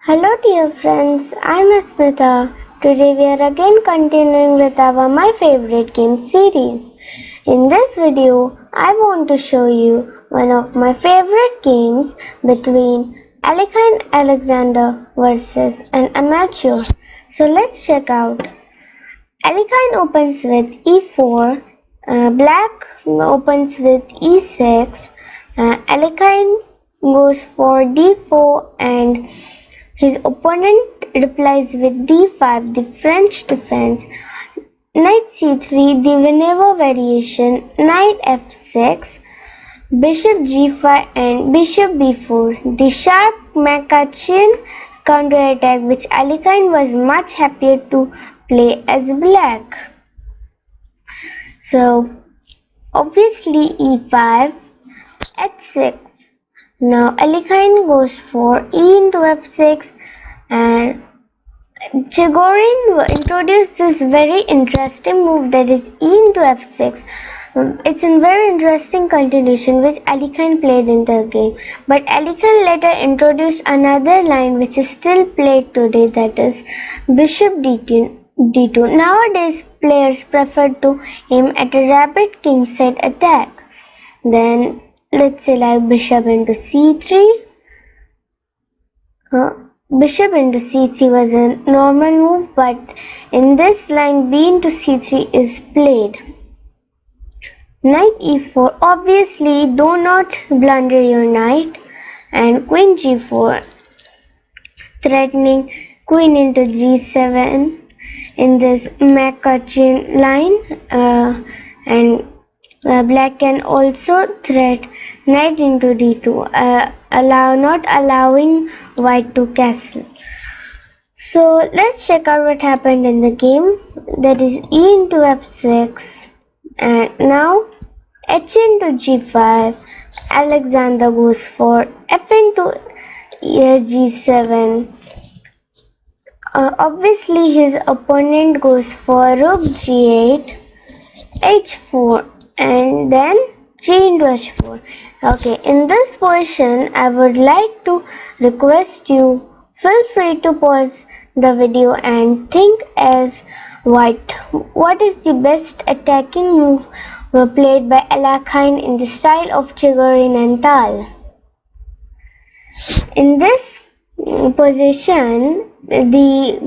Hello dear friends, I'm Asmita. Today we are again continuing with our My Favorite Game series. In this video, I want to show you one of my favorite games between Alekhine Alexander versus an amateur. So let's check out. Alekhine opens with e4, Black opens with e6, Alekhine goes for d4 and his opponent replies with d5, the French defense, knight c3, the Vinevo variation, knight f6, bishop g5 and bishop b4, the sharp Macachin counterattack which Alekhine was much happier to play as black. So obviously e5, h6. Now Alekhine goes for e into f6 and Chigorin introduced this very interesting move, that is e into f6. It's a very interesting continuation which Alekhine played in the game. But Alekhine later introduced another line which is still played today, that is bishop d2. Nowadays players prefer to aim at a rapid kingside attack. Then let's say like bishop into c3. Bishop into c3 was a normal move, but in this line b into c3 is played. Knight e4, obviously do not blunder your knight, and queen g4, threatening queen into g7 in this Macachin line, and black can also threat knight into d2, not allowing white to castle. So let's check out what happened in the game. That is e into f6, and now h into g5. Alexander goes for f into g7. Obviously his opponent goes for rook g8, h4, and then g into h4. Okay, in this position I would like to request you, feel free to pause the video and think as white. What is the best attacking move played by Alekhine in the style of Chigorin and Tal? In this position, the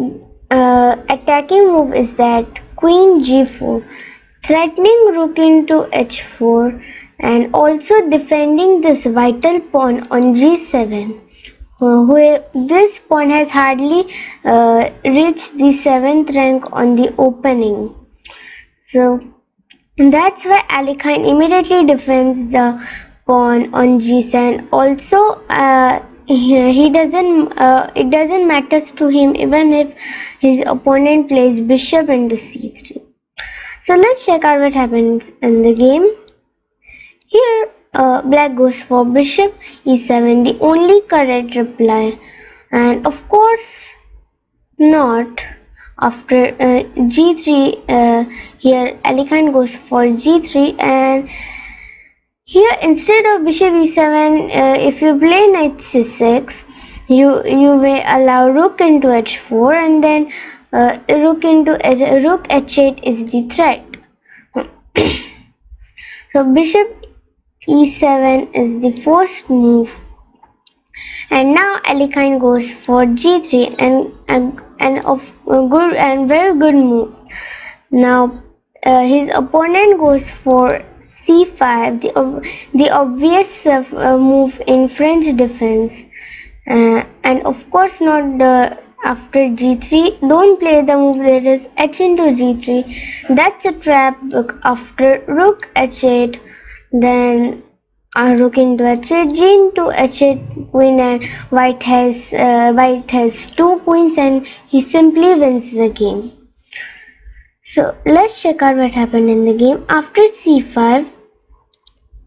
attacking move is that queen g4, threatening rook into h4 and also defending this vital pawn on g7, where this pawn has hardly reached the 7th rank on the opening. So that's why Alekhine immediately defends the pawn on g7. Also it doesn't matter to him even if his opponent plays bishop into c3. So let's check out what happens in the game. Here black goes for bishop e7, the only correct reply, and of course not. After g3, here Alekhine goes for g3, and here instead of bishop e7, if you play knight c6, you may allow rook into h4, and then rook h8 is the threat. So bishop e7 is the first move, and now Alekhine goes for g3, and of good and very good move. Now his opponent goes for c5, the obvious move in French defense, and of course not the after g3. Don't play the move that is h into g3. That's a trap. After rook h8, then rook into h8, g into h8 queen, and white has 2 queens, and he simply wins the game. So let's check out what happened in the game. After c5,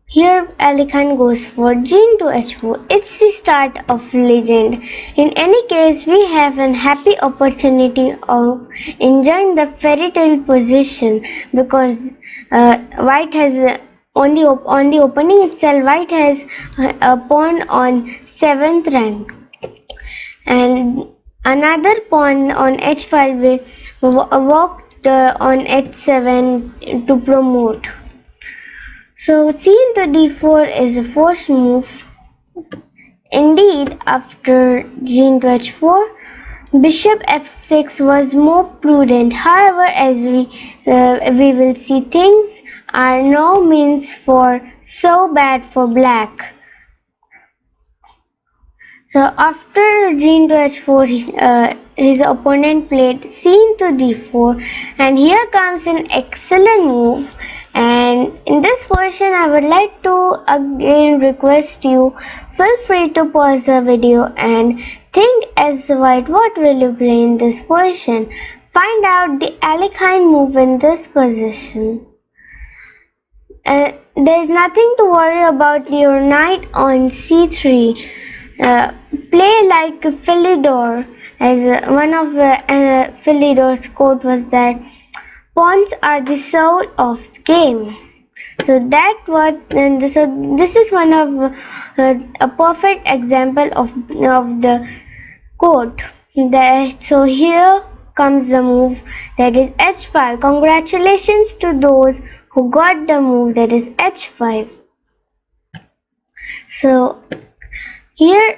here Alekhine goes for g into h4. It's the start of legend. In any case, we have an happy opportunity of enjoying the fairy tale position, because white has on the opening itself, white has a pawn on 7th rank, and another pawn on h5 will walked on h7 to promote. So c into d4 is a forced move. Indeed, after g into h4, bishop f6 was more prudent. However, as we will see, things are no means for so bad for black. So after g into h4, his opponent played c into d4, and here comes an excellent move. And in this position, I would like to again request you, feel free to pause the video and think as white what will you play in this position. Find out the Alekhine move in this position. There is nothing to worry about your knight on c3. Play like Philidor, as one of Philidor's quote was that pawns are the soul of the game. So this is one of a perfect example of the quote. So here comes the move, that is h5. Congratulations to those who got the move, that is h5. So here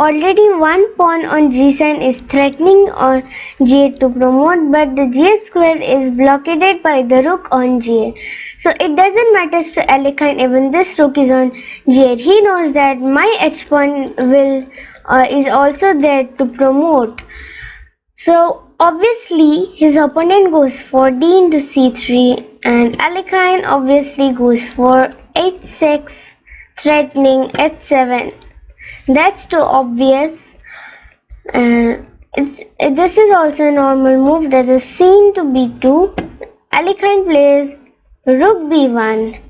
already one pawn on g7 is threatening on g8 to promote, but the g8 square is blockaded by the rook on g8. So it doesn't matter to Alekhine, even this rook is on g8. He knows that my h pawn is also there to promote. So obviously his opponent goes for d into c3, and Alekhine obviously goes for h6, threatening h7. That's too obvious. This is also a normal move, that is c into b2. Alekhine plays rook b1,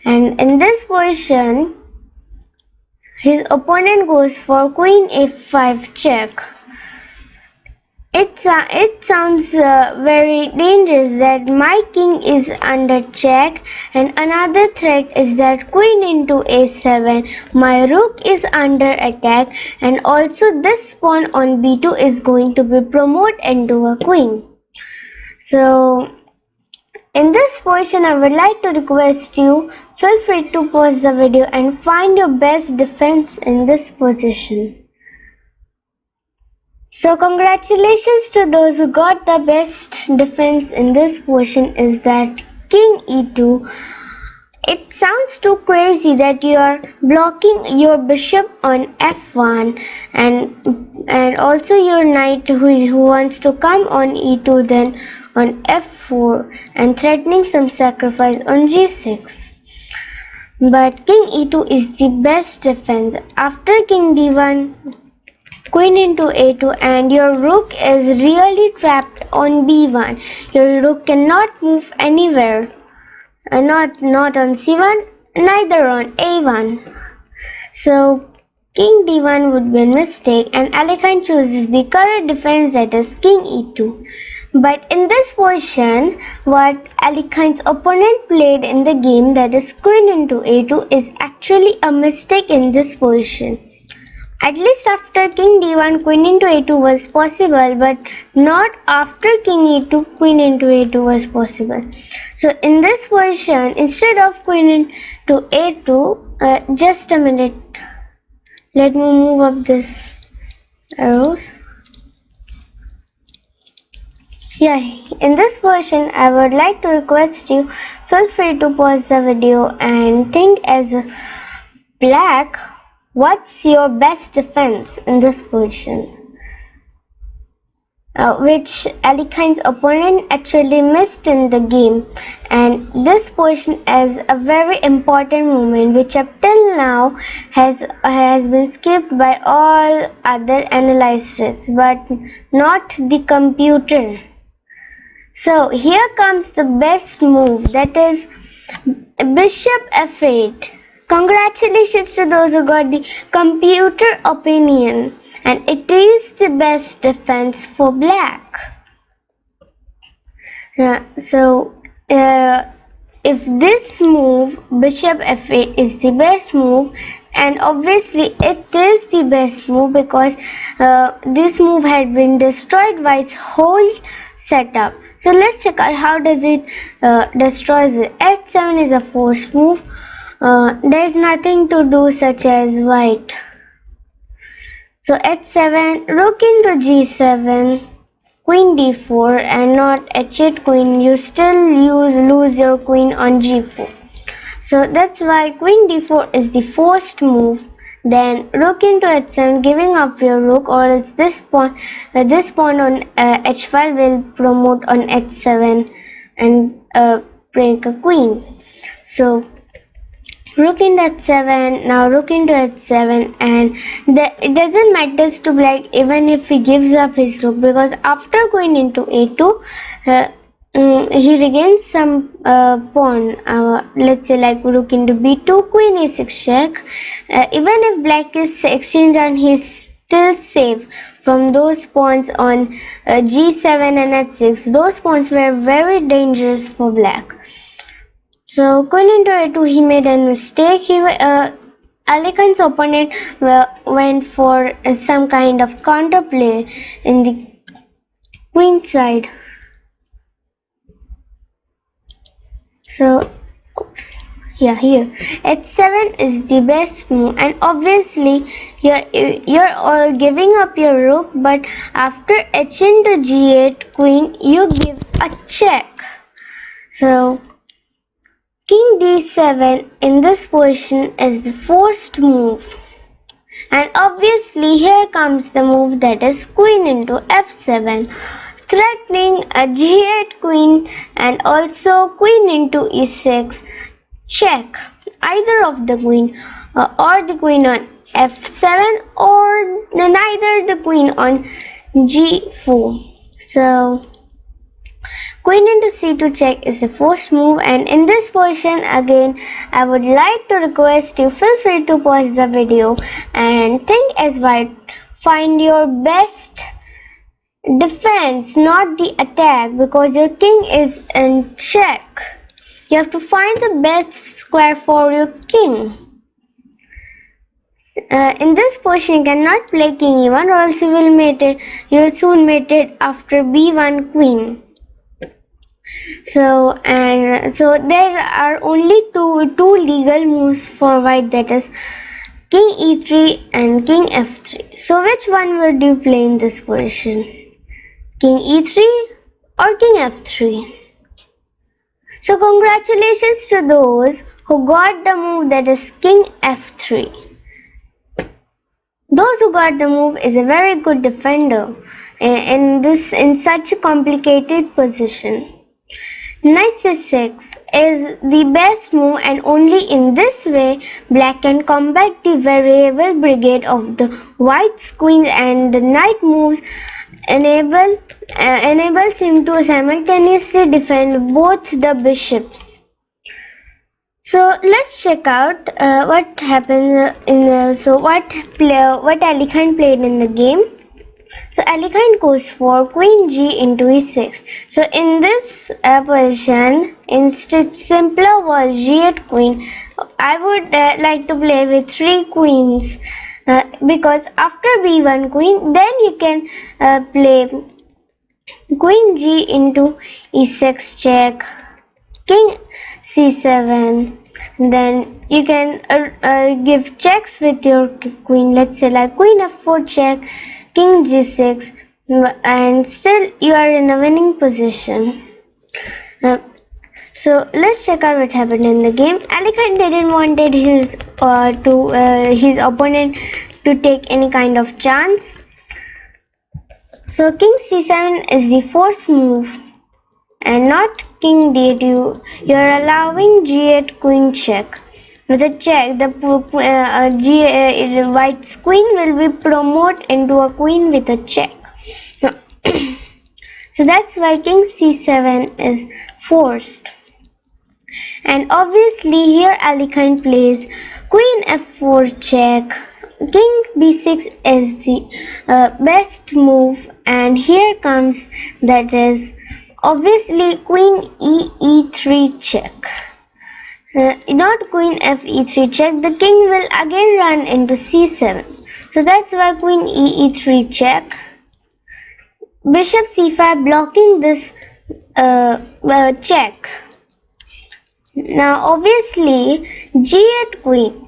and in this position his opponent goes for queen f5 check. It sounds very dangerous that my king is under check, and another threat is that queen into a7, my rook is under attack, and also this pawn on b2 is going to be promoted into a queen. So in this position, I would like to request you, feel free to pause the video and find your best defense in this position. So congratulations to those who got the best defense in this position, is that king e2. It sounds too crazy that you are blocking your bishop on f1 and also your knight who wants to come on e2, then on f4, and threatening some sacrifice on g6. But king e2 is the best defense. After king d1, queen into a2, and your rook is really trapped on b1. Your rook cannot move anywhere, not on c1, neither on a1. So king d1 would be a mistake, and Alekhine chooses the correct defense, that is king e2. But in this position, what Alekhine's opponent played in the game, that is queen into a2, is actually a mistake in this position. At least after king d1, queen into a2 was possible, but not after king e2, queen into a2 was possible. So in this position, instead of queen into a2, just a minute, let me move up this arrows. Yeah, in this position, I would like to request you, feel free to pause the video and think as black, what's your best defense in this position? Which Alekhine's opponent actually missed in the game, and this position is a very important moment which up till now has been skipped by all other analysts, but not the computer. So here comes the best move, that is bishop f8. Congratulations to those who got the computer opinion, and it is the best defense for black. If this move, bishop f8, is the best move, and obviously it is the best move because this move had been destroyed by its whole setup. So let's check out how does it destroys it. H7 is a force move. There is nothing to do such as white. So H7, rook into G7, Queen D4, and not H8 queen. You still lose your queen on G4. So that's why Queen D4 is the first move. Then Rook into H7, giving up your rook, or else this pawn on H5 will promote on H7 and break a queen. So Rook into H7, now Rook into H7, and it doesn't matter to Black even if he gives up his rook, because after going into A2, he regains some pawn. Let's say like Rook into B2, Queen A6 check. Even if Black is exchanged, and he's still safe from those pawns on G7 and H6. Those pawns were very dangerous for Black. So Queen into A2, he made a mistake. Ali Khan's opponent went for some kind of counterplay in the queen side. So here H7 is the best move, and obviously you're all giving up your rook, but after H into G8 queen, you give a check. So King D7 in this position is the first move, and obviously here comes the move, that is Queen into F7, threatening a G8 queen, and also Queen into E6 check either of the queen, or the queen on F7, or neither the queen on G4. So Queen into C2 check is the first move, and in this position again I would like to request you, feel free to pause the video and think as white. Find your best defense, not the attack, because your king is in check. You have to find the best square for your king. In this position you cannot play king e1, or else you will soon mate it after b1 queen. So there are only two legal moves for white, that is king e3 and king f3. So which one would you play in this position? King e3 or king f3? So congratulations to those who got the move, that is king f3. Those who got the move is a very good defender in such a complicated position. Knight c6 is the best move, and only in this way Black can combat the variable brigade of the white's queen, and the knight moves enables him to simultaneously defend both the bishops. So let's check out what happened what Ali Khan played in the game. So Ali Khan goes for Queen G into E6. So in this position, instead simpler was G8 Queen. I would like to play with 3 queens because after B1 Queen, then you can play Queen G into E6 check, King C7. Then you can give checks with your queen. Let's say like Queen F4 check, King G6, and still you are in a winning position. So let's check out what happened in the game. Ali Khan didn't wanted his opponent to take any kind of chance. So King C7 is the first move, and not King D8. You're allowing G8 Queen check. With a check, the white's queen will be promoted into a queen with a check. So that's why King C7 is forced. And obviously here Ali Khan plays Queen F4 check. King B6 is the best move, and here comes, that is obviously Queen E3 check. not queen f e3 check, the king will again run into c7. So that's why queen e3 check. Bishop c5 blocking this check. Now obviously g8 queen.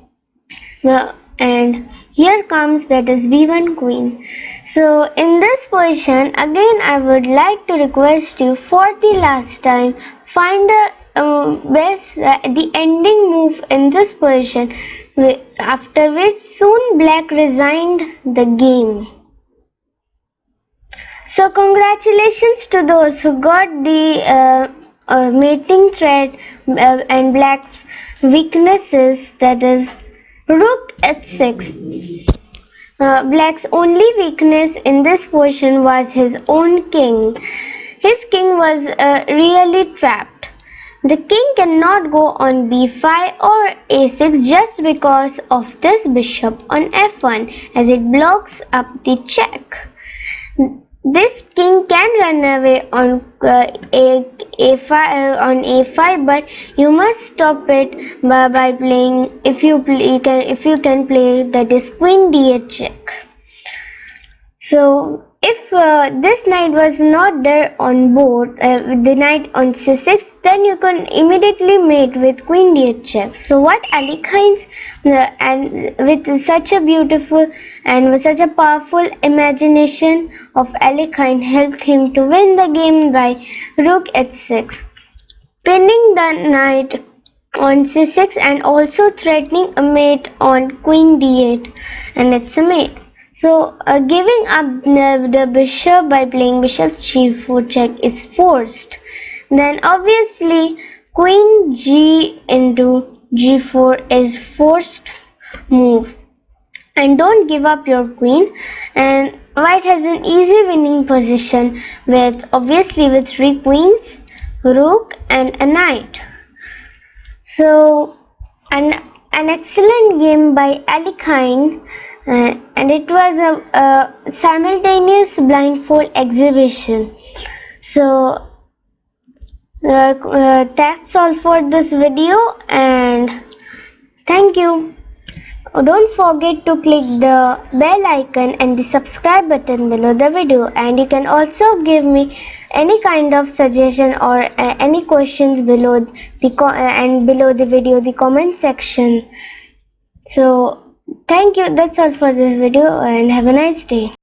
And here comes that is b1 queen. So in this position again I would like to request you for the last time, find the ending move in this position, after which soon black resigned the game. So congratulations to those who got the mating thread and black's weaknesses, that is rook h6. Black's only weakness in this position was his own king. His king was really trapped. The king cannot go on b5 or a6 just because of this bishop on f1, as it blocks up the check. This king can run away on a5, but you must stop it by playing, if you can play, that is queen d8 check. So if this knight was not there on board, the knight on c6, then you can immediately mate with queen d8 check. So what Alekhine, and with such a beautiful and with such a powerful imagination of Alekhine, helped him to win the game by rook h6, pinning the knight on c6 and also threatening a mate on queen d8, and it's a mate. So giving up the bishop by playing bishop g4 check is forced. Then obviously queen g into g4 is forced move. And don't give up your queen. And white has an easy winning position with obviously with 3 queens, rook and a knight. So an excellent game by Alekhine. And it was a simultaneous blindfold exhibition. So that's all for this video, and thank you. Don't forget to click the bell icon and the subscribe button below the video, and you can also give me any kind of suggestion or any questions below below the video, the comment section. So thank you. That's all for this video, and have a nice day.